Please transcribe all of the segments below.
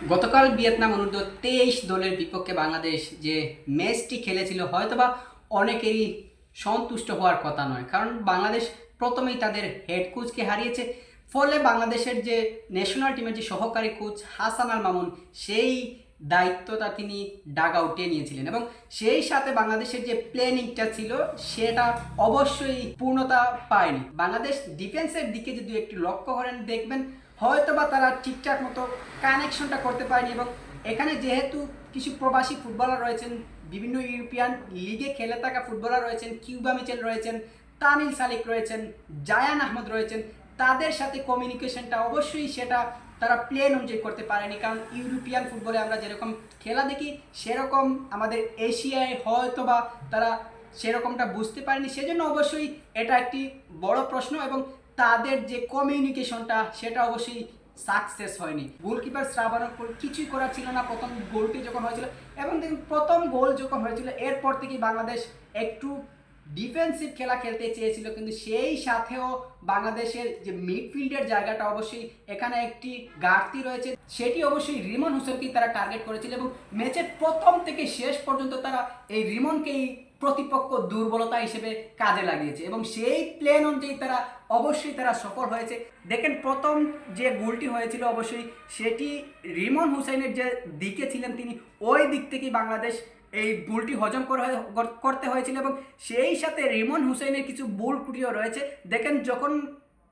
গতকাল ভিয়েতনাম অনূর্ধ্ব 23 দলের বিপক্ষে বাংলাদেশ যে ম্যাচটি খেলেছিল হয়তোবা অনেকেরই সন্তুষ্ট হওয়ার কথা নয়, কারণ বাংলাদেশ প্রথমেই তাদের হেড কোচকে হারিয়েছে। ফলে বাংলাদেশের যে ন্যাশনাল টিমের যে সহকারী কোচ হাসান আল মামুন, সেই দায়িত্বটা তিনি ডাগ আউটে নিয়েছিলেন এবং সেই সাথে বাংলাদেশের যে প্ল্যানিংটা ছিল সেটা অবশ্যই পূর্ণতা পায়নি। বাংলাদেশ ডিফেন্সের দিকে যদি একটু লক্ষ্য করেন দেখবেন হয়তোবা তারা ঠিকঠাক মতো কানেকশনটা করতে পারেনি। এবং এখানে যেহেতু কিছু প্রবাসী ফুটবলার রয়েছেন, বিভিন্ন ইউরোপিয়ান লিগে খেলে থাকা ফুটবলার রয়েছেন, কিউবা মিচেল রয়েছেন, তামিল সালিক রয়েছেন, জায়ান আহমদ রয়েছেন, তাদের সাথে কমিউনিকেশনটা অবশ্যই সেটা তারা প্লেন অনুযায়ী করতে পারেনি। কারণ ইউরোপিয়ান ফুটবলে আমরা যেরকম খেলা দেখি সেরকম আমাদের এশিয়ায় হয়তোবা তারা সেরকমটা বুঝতে পারেনি। সেজন্য অবশ্যই এটা একটি বড় প্রশ্ন এবং তাদের যে কমিউনিকেশনটা সেটা অবশ্যই সাকসেস হয়নি। গোলকিপার শ্রাবণের কিছুই করার ছিল না প্রথম গোলটি যখন হয়েছিল, এবং দেখুন প্রথম গোল যখন হয়েছিল এরপর থেকেই বাংলাদেশ একটু ডিফেন্সিভ খেলা খেলতে চেয়েছিল, কিন্তু সেই সাথেও বাংলাদেশের যে মিডফিল্ডের জায়গাটা অবশ্যই এখানে একটি ঘাটতি রয়েছে। সেটি অবশ্যই রিমন হোসেনকেই তারা টার্গেট করেছিল এবং ম্যাচের প্রথম থেকে শেষ পর্যন্ত তারা এই রিমনকেই প্রতিপক্ষ দুর্বলতা হিসেবে কাজে লাগিয়েছে এবং সেই প্ল্যান অনুযায়ী তারা অবশ্যই তারা সফল হয়েছে। দেখেন প্রথম যে গোলটি হয়েছিল অবশ্যই সেটি রিমন হুসাইনের যে দিকে ছিলেন তিনি ওই দিক থেকেই বাংলাদেশ এই ভুলটি হজম করতে হয়েছিল এবং সেই সাথে রিমন হুসাইনের কিছু ভুল ত্রুটিও রয়েছে। দেখেন যখন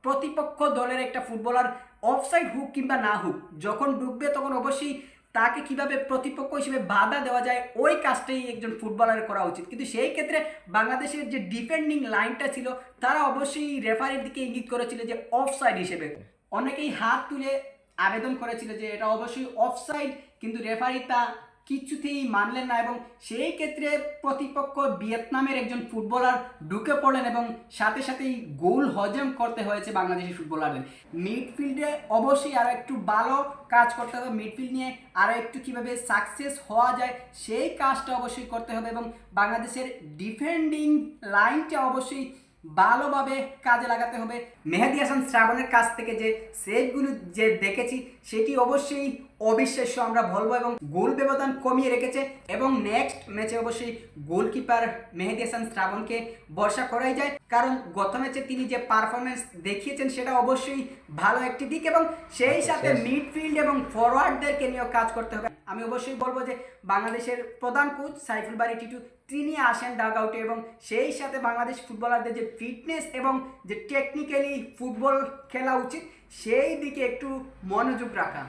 প্রতিপক্ষ দলের একটা ফুটবলার অফসাইড হুক কিংবা না হুক যখন ঢুকবে তখন অবশ্যই তাকে কিভাবে প্রতিপক্ষ হিসেবে বাধা দেওয়া যায় ওই কাজটাই একজন ফুটবলারের করা উচিত, কিন্তু সেই ক্ষেত্রে বাংলাদেশের যে ডিফেন্ডিং লাইনটা ছিল তারা অবশ্যই রেফারির দিকে ইঙ্গিত করেছিল যে অফসাইড হিসেবে। অনেকেই হাত তুলে আবেদন করেছিল যে এটা অবশ্যই অফসাইড, কিন্তু রেফারি তা কিছুতেই মানলেন না এবং সেই ক্ষেত্রে প্রতিপক্ষ ভিয়েতনামের একজন ফুটবলার ঢুকে পড়লেন এবং সাথে সাথেই গোল হজম করতে হয়েছে বাংলাদেশি ফুটবলারদের। মিডফিল্ডে অবশ্যই আরও একটু ভালো কাজ করতে হবে, মিডফিল্ড নিয়ে আরও একটু কীভাবে সাকসেস হওয়া যায় সেই কাজটা অবশ্যই করতে হবে এবং বাংলাদেশের ডিফেন্ডিং লাইনটা অবশ্যই ভালোভাবে কাজে লাগাতে হবে। মেহেদী হাসান শ্রাবণের কাছ থেকে যে সেভগুলো যে দেখেছি সেটি অবশ্যই অবিশ্বাস্য আমরা বলবো এবং গোল ব্যবধান কমিয়ে রেখেছে এবং নেক্সট ম্যাচে অবশ্যই গোলকিপার মেহেদী হাসান শ্রাবণকে ভরসা করাই যায়, কারণ গত ম্যাচে তিনি যে পারফরমেন্স দেখিয়েছেন সেটা অবশ্যই ভালো একটি দিক এবং সেই সাথে মিডফিল্ড এবং ফরওয়ার্ডদেরকে নিয়েও কাজ করতে হবে। আমি অবশ্যই বলবো যে বাংলাদেশের প্রধান কোচ সাইফুল বারী টিটু তিনি আসেন ডাগ আউটে এবং সেই সাথে বাংলাদেশ ফুটবলারদের যে ফিটনেস এবং যে টেকনিক্যালি ফুটবল খেলা উচিত সেই দিকে একটু মনোযোগ রাখা।